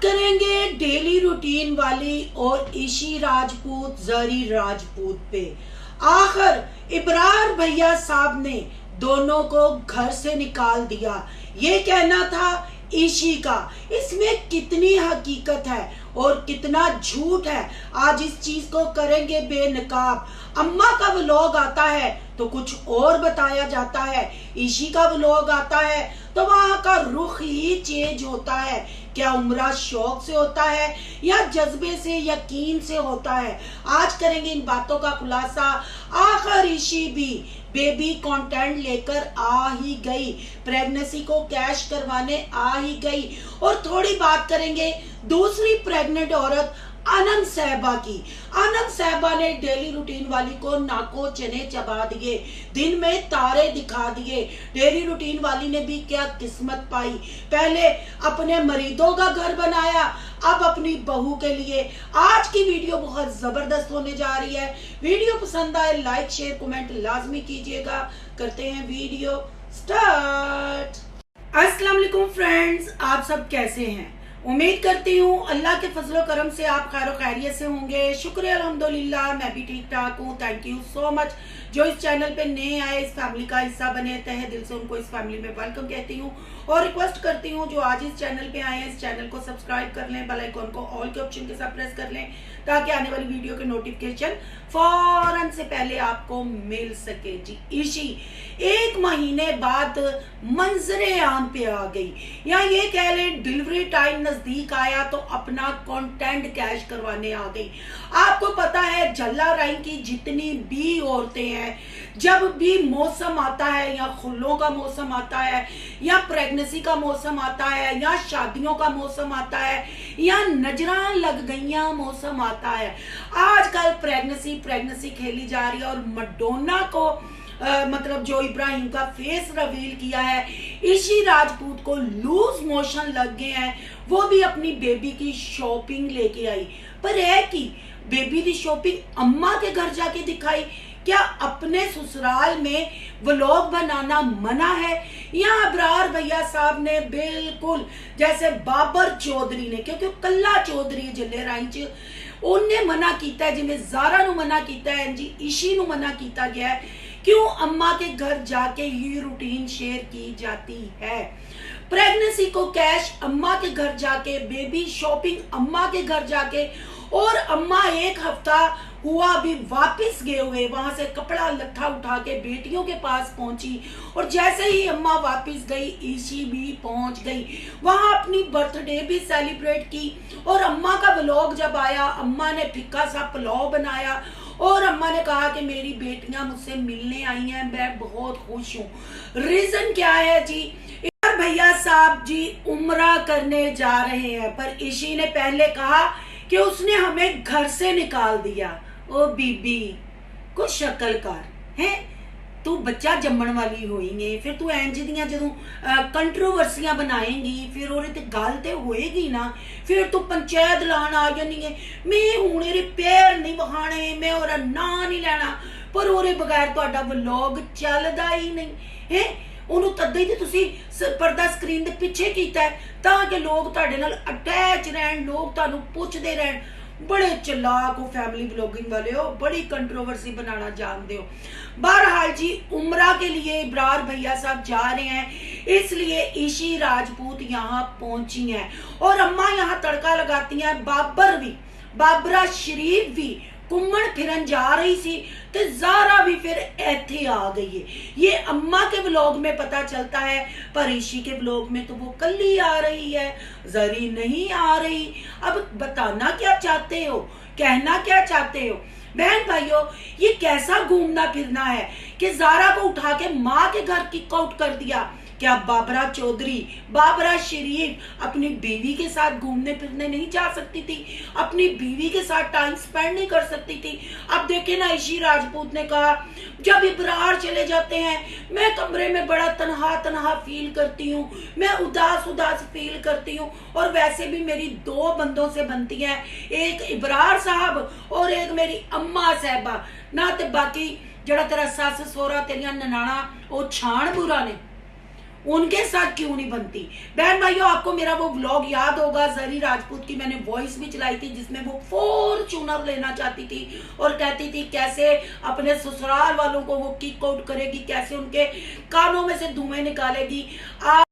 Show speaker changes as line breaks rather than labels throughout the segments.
करेंगे daily routine वाली और ईशी राजपूत जरी राजपूत पे। आखिर इब्रार भैया साहब ने दोनों को घर से निकाल दिया, ये कहना था ईशी का। इसमें कितनी हकीकत है और कितना झूठ है, आज इस चीज को करेंगे बेनकाब। अम्मा का व्लॉग आता है तो कुछ और बताया जाता है, ईशी का व्लॉग आता है तो वहां का रुख ही चेंज होता है। क्या उम्रा शौक से होता है या जज्बे से, यकीन से होता है? आज करेंगे इन बातों का खुलासा। आखिर ईशी भी बेबी कंटेंट लेकर आ ही गई, प्रेगनेंसी को कैश करवाने आ ही गई। और थोड़ी बात करेंगे दूसरी प्रेग्नेंट औरत अनंत साहबा की। अनंत साहबा ने डेली रूटीन वाली को नाको चने चबा दिए, दिन में तारे दिखा दिए। डेली रूटीन वाली ने भी क्या किस्मत पाई, पहले अपने मरीदों का घर बनाया, अब अपनी बहू के लिए। आज की वीडियो बहुत जबरदस्त होने जा रही है। वीडियो पसंद आए लाइक शेयर कमेंट लाजमी कीजिएगा। करते हैं वीडियो स्टार्ट। अस्सलाम वालेकुम फ्रेंड्स, आप सब कैसे हैं? उम्मीद करती हूँ अल्लाह के फजलो करम से आप खैर खैरियत से होंगे। शुक्र अल्हम्दुलिल्लाह, मैं भी ठीक ठाक हूँ। Thank you so much. जो इस चैनल पे नए आए, इस फैमिली का हिस्सा बने, तहे दिल से उनको इस फैमिली में वेलकम कहती हूँ और रिक्वेस्ट करती हूँ जो आज इस चैनल पे आए हैं इस चैनल को सब्सक्राइब कर लें, बेल आइकन को ऑल के ऑप्शन के साथ प्रेस कर लें ताकि आने वाली वीडियो के नोटिफिकेशन फौरन से पहले आपको मिल सके। जी ईशी एक महीने बाद मंजरे आम पे आ गई, या ये कह लें डिलीवरी टाइम नजदीक आया तो अपना कंटेंट कैश करवाने आ गई। आपको पता है जल्ला राई की जितनी भी औरतें हैं, जब भी मौसम आता है, या खुल्लों का मौसम आता है, या प्रेगनेंसी का मौसम आता है, या शादियों का मौसम आता है, या नजरा लग गईया मौसम आता है, आजकल प्रेगनेंसी खेली जा रही है। और मडोना को मतलब जो इब्राहिम का फेस रिवील किया है, ईशी राजपूत को लूज मोशन लग गए हैं। वो भी अपनी बेबी की शॉपिंग लेके आई, पर है कि बेबी की शॉपिंग अम्मा के घर जाके दिखाई। क्या अपने ससुराल में व्लॉग बनाना मना है? या इब्रार भैया साहब ने बिल्कुल जैसे बाबर चौधरी ने, क्योंकि कल्ला चौधरी जल्ले राई च उन्हें मना किया है, जिन्हें ज़ारा नु मना किया है, जी ईशी नु मना किया गया है। क्यों अम्मा के घर जाके ये रूटीन शेयर की जाती है? प्रेगनेंसी को कैश अम्मा के घर जाके, बेबी शॉपिंग अम्मा के घर जाके, और अम्मा एक हफ्ता हुआ भी वापस गए हुए, वहां से कपड़ा लट्ठा उठा के बेटियों के पास पहुंची। और जैसे ही अम्मा वापस गई, ईशी भी पहुंच गई, वहां अपनी बर्थडे भी सेलिब्रेट की। और अम्मा का व्लॉग जब आया, अम्मा ने फिक्का सा पुलाव बनाया और अम्मा ने कहा कि मेरी बेटियां मुझसे मिलने आई हैं, मैं बहुत खुश हूँ। रीजन क्या है जी? भैया साहब जी उम्रा करने जा रहे हैं, पर ईशी ने पहले कहा कि उसने हमें घर से निकाल दिया। ओ बीबी कुछ शक्ल कर है, तू बच्चा जम्मण वाली होएगी, फिर तू इंज दियां जदों कंट्रोवर्सियां बनाएंगी फिर ओरे ते गल ते होएगी ना, फिर तू पंचायत लाण आ जानी है। मैं हुण एरे पैर नहीं वहाने, मैं ओरा नां नहीं लेना, पर ओरे बगैर तुहाडा व्लॉग चलदा ही नहीं है। ਉਹਨੂੰ ਤੱਦੇ ਹੀ ਤੁਸੀਂ ਪਰਦਾ ਸਕਰੀਨ ਦੇ ਪਿੱਛੇ ਕੀਤਾ ਤਾਂ ਕਿ ਲੋਕ ਤੁਹਾਡੇ ਨਾਲ ਅਟੈਚ ਰਹਿਣ, ਲੋਕ ਤੁਹਾਨੂੰ ਪੁੱਛਦੇ ਰਹਿਣ। बड़े चलाक हो फैमिली ब्लॉगिंग वाले हो, बड़ी कंट्रोवर्सी बनाना जानते हो। बहरहाल जी उम्रा के लिए इब्रार भैया साहब जा रहे हैं, इसलिए ईशी राजपूत यहाँ पहुंची हैं और अम्मा यहाँ तड़का लगाती हैं। बाबरा शरीफ भी घूमन फिरन जा रही सी ते ज़ारा भी फिर ऐथे आ गई है। ये अम्मा के व्लॉग में पता चलता है, पर ईशी के व्लॉग में तो वो कल्ली आ रही है, जरी नहीं आ रही। अब बताना क्या चाहते हो, कहना क्या चाहते हो? बहन भाइयों, ये कैसा घूमना फिरना है कि ज़ारा को उठा के माँ के घर किक आउट कर दिया। क्या बाबरा शरीफ अपनी बीवी के साथ घूमने फिरने नहीं जा सकती थी? अपनी बीवी के साथ टाइम स्पेंड नहीं कर सकती थी? अब देखे ना, ईशी राजपूत ने कहा जब इब्रार चले जाते हैं मैं कमरे में बड़ा तनहा फील करती हूँ, मैं उदास फील करती हूँ। और वैसे भी मेरी दो बंदों से बनती है, एक इब्रार साहब और एक मेरी अम्मा साहबा ना, ते बाकी जड़ा तेरा सस सोहरा तेरिया ननाना वो छाण बुरा ने उनके साथ क्यों नहीं बनती। बहन भाइयों, आपको मेरा वो व्लॉग याद होगा, जरी राजपूत की मैंने वॉइस भी चलाई थी, जिसमें वो फॉर्च्यूनर लेना चाहती थी और कहती थी कैसे अपने ससुराल वालों को वो किक आउट करेगी, कैसे उनके कानों में से धुएं निकालेगी।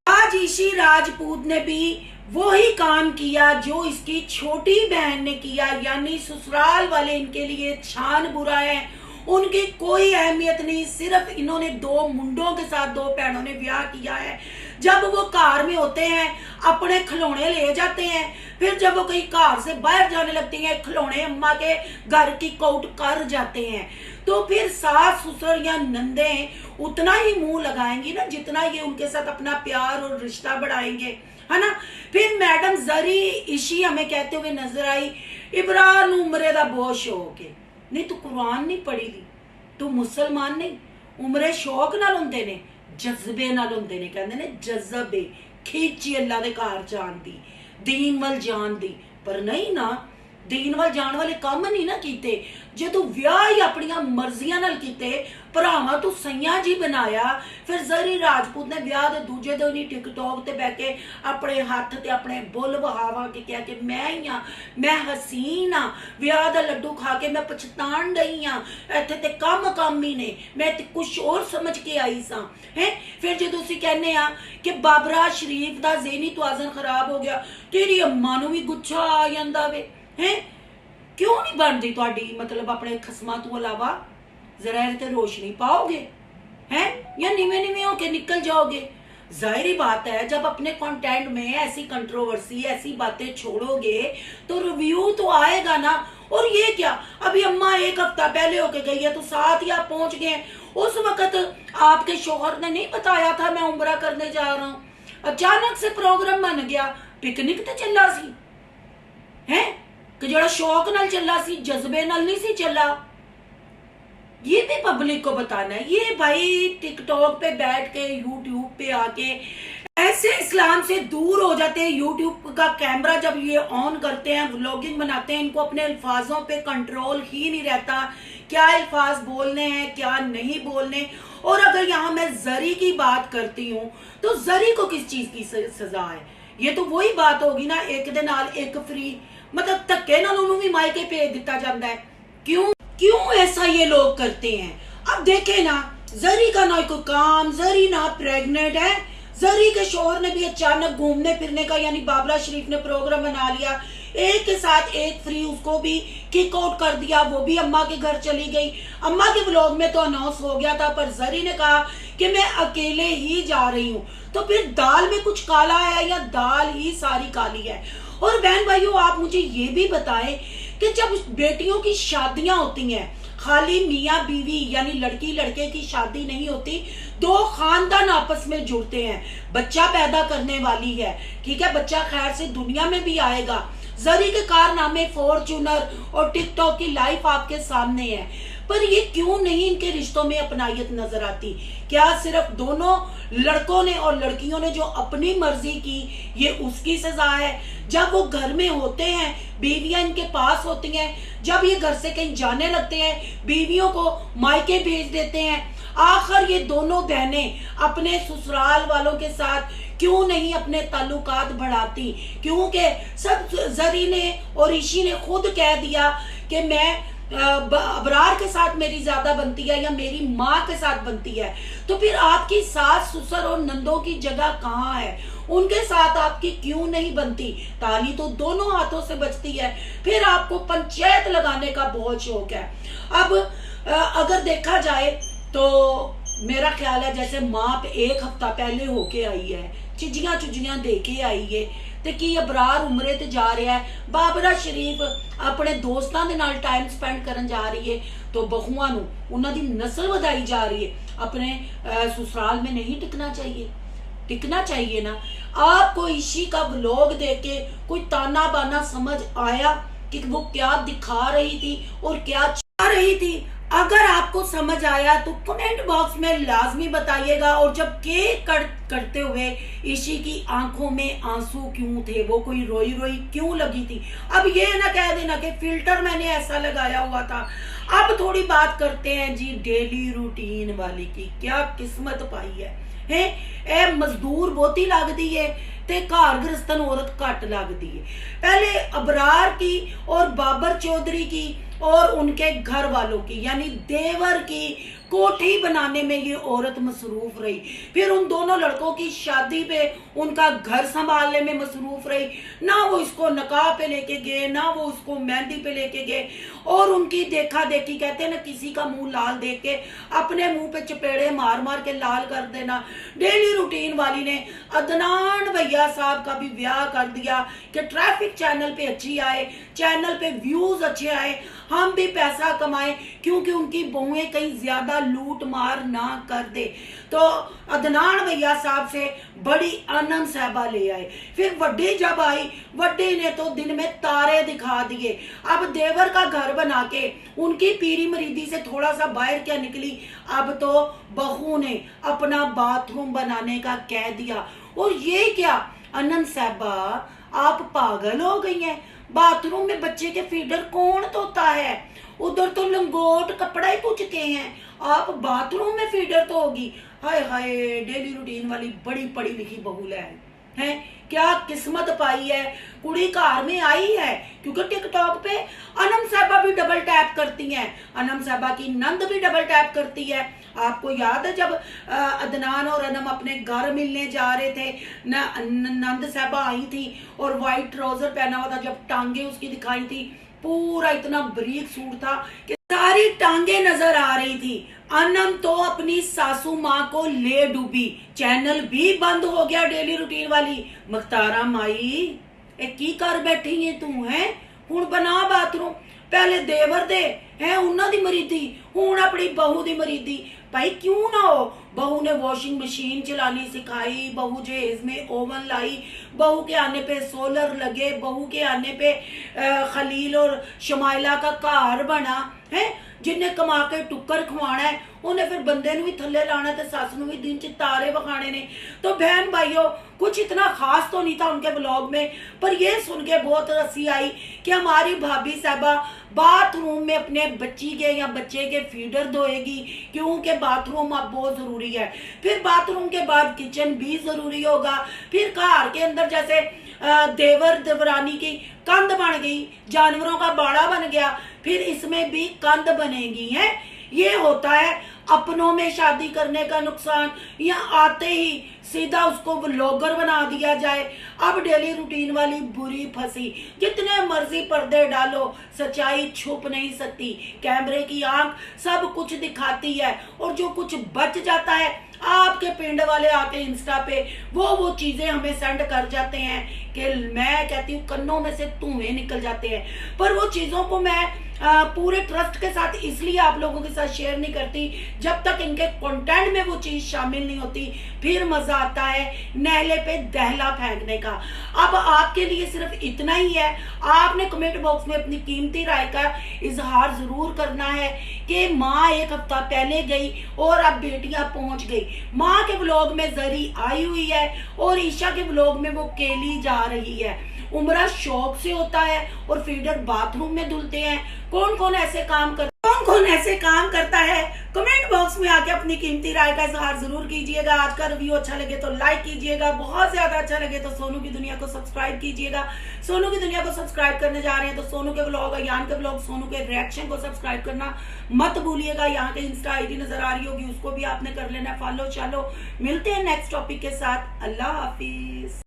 आज ईशी राजपूत ने भी वही काम किया जो इसकी छोटी बहन ने किया, यानी ससुराल वाले इनके लिए छान बुरा है, उनकी कोई अहमियत नहीं। सिर्फ इन्होंने दो मुंडों के साथ दो बहनों ने ब्याह किया है। जब वो कार में होते हैं अपने खिलौने ले जाते हैं, फिर जब वो कहीं कार से बाहर जाने लगती हैं खिलौने अम्मा के घर की कौट कर जाते हैं, तो फिर सास ससुर या नंदे उतना ही मुंह लगाएंगी ना जितना ये उनके साथ अपना प्यार और रिश्ता बढ़ाएंगे, है ना। फिर मैडम जरी ईशी हमें कहते हुए नजर आई, इब्रार उम्रे दा बहुत शौक है। नहीं तू कुरान नहीं पढ़ी दी, तू मुसलमान नहीं। उम्रे शौक नाल हुंदे ने, जज्बे नाल हुंदे ने, कहंदे ने जज्बे खिची अल्लाह दे घर जान दी, दीन वल जान दी। पर नहीं ना, दीन वल जान वाले काम नहीं ना कीते। जे तू विआह ही अपनियां मर्जियां नाल कीते, भरावां तू सैयां जी बनाया। फिर जरी राजपूत ने विआह दे दूजे दिन ही टिकटॉक ते बैठ के अपने हाथ ते अपने बुल बहावा के कह के मैं ही हां, मैं हसीन हां, विआह दा लड्डू खा के मैं पछतान गई हां, इत्थे ते काम ही ने, मैं ते कुछ और समझ के आई सां है। फिर जो तुसी कहने आ कि बाबरा शरीफ दा ज़हनी तवाज़ुन खराब हो गया, तेरी अम्मा नूं भी गुच्छा आ जांदा वे है। क्यों नहीं बनती तुहाडी मतलब अपने खसमां तो अलावा? जरा इस ते रोशनी पाओगे हैं या नीवे नीवे होके निकल जाओगे? जाहिर बात है, जब अपने कंटेंट में ऐसी कंट्रोवर्सी ऐसी बातें छोड़ोगे तो रिव्यू तो आएगा ना। और ये क्या, अभी अम्मा एक हफ्ता पहले होके गई है तो साथ ही आप पहुंच गए। उस वक्त आपके शौहर ने नहीं बताया था मैं उम्रा करने जा रहा हूं, अचानक से प्रोग्राम बन गया। पिकनिक ते चला सी है कि जो शौक नाल चला सी, जज्बे नाल नहीं सी चला। ये भी पब्लिक को बताना है। ये भाई टिकटॉक पे बैठ के यूट्यूब पे आके ऐसे इस्लाम से दूर हो जाते हैं। यूट्यूब का कैमरा जब ये ऑन करते हैं, व्लॉगिंग बनाते हैं, इनको अपने अल्फाजों पे कंट्रोल ही नहीं रहता, क्या अल्फाज बोलने हैं क्या नहीं बोलने। और अगर यहाँ मैं जरी की बात करती हूँ तो जरी को किस चीज की सजा है? ये तो वही बात होगी ना, एक दे नाल एक फ्री, मतलब धक्के नाल उन्होंने भी मायके भेज दिता जाता है। क्यों ऐसा ये लोग करते हैं? अब देखे ना, जरी का ना कोई काम, जरी ना प्रेग्नेंट है। जरी के शोहर ने भी अचानक घूमने फिरने का, यानी बाबरा शरीफ ने प्रोग्राम बना लिया, एक के साथ एक फ्री, उसको भी किक आउट कर दिया, वो भी अम्मा के घर चली गई। अम्मा के व्लॉग में तो अनाउंस हो गया था, पर जरी ने कहा कि मैं अकेले ही जा रही हूँ। तो फिर दाल में कुछ काला है या दाल ही सारी काली है? और बहन भाइयों, आप मुझे ये भी बताएं कि जब बेटियों की शादियां होती हैं, खाली मियाँ बीवी यानी लड़की लड़के की शादी नहीं होती, दो खानदान आपस में जुड़ते हैं, बच्चा पैदा करने वाली है, ठीक है, बच्चा खैर से दुनिया में भी आएगा। जरी के कारनामे, फॉर्च्यूनर और टिकटॉक की लाइफ आपके सामने है, पर ये क्यों नहीं इनके रिश्तों में अपनायत नजर आती? क्या सिर्फ दोनों लड़कों ने और लड़कियों ने जो अपनी मर्जी की ये उसकी सजा है? जब वो घर में होते हैं, बीवियां इनके पास होती हैं, जब ये घर से कहीं जाने लगते हैं, बीवियों को मायके भेज देते हैं। आखिर ये दोनों बहनें अपने ससुराल वालों के साथ क्यों नहीं अपने ताल्लुकात बढ़ाती? क्योंकि सब जरी ने और ईशी ने खुद कह दिया कि मैं अबरार के साथ मेरी ज्यादा बनती है या मेरी माँ के साथ बनती है। तो फिर आपकी सास ससुर और नंदों की जगह कहाँ है? उनके साथ आपकी क्यों नहीं बनती? ताली तो दोनों हाथों से बजती है। फिर आपको पंचायत लगाने का बहुत शौक है। अब अगर देखा जाए तो मेरा ख्याल है जैसे माँ एक हफ्ता पहले होके आई है, चिजियां दे के आई है, ते की अबरार उमरे ते जा रहा है, बाबरा शरीफ अपने दोस्तों के नाल टाइम स्पेंड करन जा रही है, तो बहुआं नूं उन्हां दी नस्ल वधाई जा रही है। अपने ससुराल में नहीं टिकना चाहिए ना। आपको ईशी का व्लॉग देख के कोई ताना बाना समझ आया कि वो क्या दिखा रही थी और क्या चाह रही थी? अगर आपको समझ आया तो कमेंट बॉक्स में लाजमी बताइएगा। और जब केक करते हुए ईशी की आंखों में आंसू क्यों थे, वो कोई रोई क्यों लगी थी? अब ये ना कह देना कि फिल्टर मैंने ऐसा लगाया हुआ था। अब थोड़ी बात करते हैं जी डेली रूटीन वाली की, क्या किस्मत पाई है। है। ए मजदूर बहुती लगती है ते घर गृहस्थन औरत घट लगती है। पहले अबरार की और बाबर चौधरी की और उनके घर वालों की यानी देवर की कोठी बनाने में ये औरत मसरूफ रही। फिर उन दोनों लड़कों की शादी पे उनका घर संभालने में मसरूफ रही। ना वो इसको नकाह पे लेके गए, ना वो उसको मेहंदी पे लेके गए। और उनकी देखा देखी, कहते हैं ना किसी का मुंह लाल देख के अपने मुंह पे चपेड़े मार मार के लाल कर देना। डेली रूटीन वाली ने अदनान भैया साहब का भी ब्याह कर दिया कि ट्रैफिक चैनल पे अच्छी आए, चैनल पे व्यूज अच्छे आए, हम भी पैसा कमाए, क्योंकि उनकी बहुएं कहीं ज्यादा लूट मार ना कर दे। तो अदनान भैया साहब से बड़ी अनम साहबा ले आए। फिर वड्डी जब आई, वड्डी ने तो दिन में तारे दिखा दिए। अब देवर का घर बना के उनकी पीरी मरीदी से थोड़ा सा बाहर क्या निकली, अब तो बहू ने अपना बाथरूम बनाने का कह दिया। और ये क्या अनम साहबा, आप पागल हो गई हैं? बाथरूम में बच्चे के फीडर कौन धोता है? उधर तो लंगोट कपड़ा ही पूछते हैं, आप बाथरूम में फीडर तो होगी। हाय हाय, डेली रूटीन वाली बड़ी पढ़ी लिखी बहू है। क्या किस्मत पाई है, कुड़ी कार में आई है। क्योंकि टिकटॉक पे अनम साहबा भी डबल टैप करती हैं, अनम साहबा की नंद भी डबल टैप करती है। आपको याद है जब अदनान और अनम अपने घर मिलने जा रहे थे, नंद साहबा आई थी और व्हाइट ट्राउजर पहना हुआ था, जब टांगे उसकी दिखाई थी, पूरा इतना बारीक सूट था कि सारी टांगे नजर आ रही थी। अनम तो अपनी सासू माँ को ले डूबी। चैनल भी बंद हो गया डेली रूटीन वाली। मुख्तारा माई ए की कर बैठी है तू है, हुण बना बाथरूम। पहले देवर दे है उन्हां दी मरीदी, हुण अपनी बहू दी मरीदी। भाई क्यों ना हो, बहू ने वॉशिंग मशीन चलानी सिखाई, बहू जहेज में ओवन लाई, बहू के आने पे सोलर लगे, बहू के आने पे खलील और शमाइला का घर बना है। जिन्हें कमा के टुक्कर खवाना है उन्हें फिर बंदे भी थले लाना ते सस नूं भी दिन च तारे वखाने ने। तो बहन भाइयों, कुछ इतना खास तो नहीं था उनके ब्लॉग में, पर ये सुन के बहुत हंसी आई कि हमारी भाभी साहबा बाथरूम में अपने बच्ची के या बच्चे के फीडर धोएगी, क्योंकि बाथरूम अब बहुत जरूरी है। फिर बाथरूम के बाद किचन भी जरूरी होगा। फिर घर के अंदर जैसे देवर देवरानी की कंध बन गई, जानवरों का बाड़ा बन गया, फिर इसमें भी कंध बनेगी है। ये होता है अपनों में शादी करने का नुकसान, या आते ही सीधा उसको व्लॉगर बना दिया जाए। अब डेली रूटीन वाली बुरी फंसी, जितने मर्जी पर्दे डालो सच्चाई छुप नहीं सकती। कैमरे की आंख सब कुछ दिखाती है, और जो कुछ बच जाता है आपके पिंड वाले आके इंस्टा पे वो चीजें हमें सेंड कर जाते हैं कि मैं कहती हूँ कन्नों में से धुएं निकल जाते हैं। पर वो चीजों को मैं पूरे ट्रस्ट के साथ इसलिए आप लोगों के साथ शेयर नहीं करती, जब तक इनके कंटेंट में वो चीज शामिल नहीं होती, फिर मजा आता है नहले पे दहला फेंकने का। अब आपके लिए सिर्फ इतना ही है, आपने कमेंट बॉक्स में अपनी कीमती राय का इजहार जरूर करना है कि माँ एक हफ्ता पहले गई और अब बेटियां पहुंच गई। माँ के व्लॉग में जरी आई हुई है और ईशा के व्लॉग में वो केली जा रही है। उम्रा शौक से होता है और फीडर बाथरूम में धुलते हैं। कौन कौन ऐसे काम करता है? कमेंट बॉक्स में आके अपनी कीमती राय का इजहार जरूर कीजिएगा। आज का रिव्यू अच्छा लगे तो लाइक कीजिएगा, बहुत ज्यादा अच्छा लगे तो सोनू की दुनिया को सब्सक्राइब कीजिएगा। सोनू की दुनिया को सब्सक्राइब करने जा रहे हैं तो सोनू के व्लॉग, यान के व्लॉग, सोनू के रिएक्शन को सब्सक्राइब करना मत भूलिएगा। यहाँ के इंस्टा आईडी नजर आ रही होगी, उसको भी आपने कर लेना फॉलो। चलो मिलते हैं नेक्स्ट टॉपिक के साथ। अल्लाह हाफिज।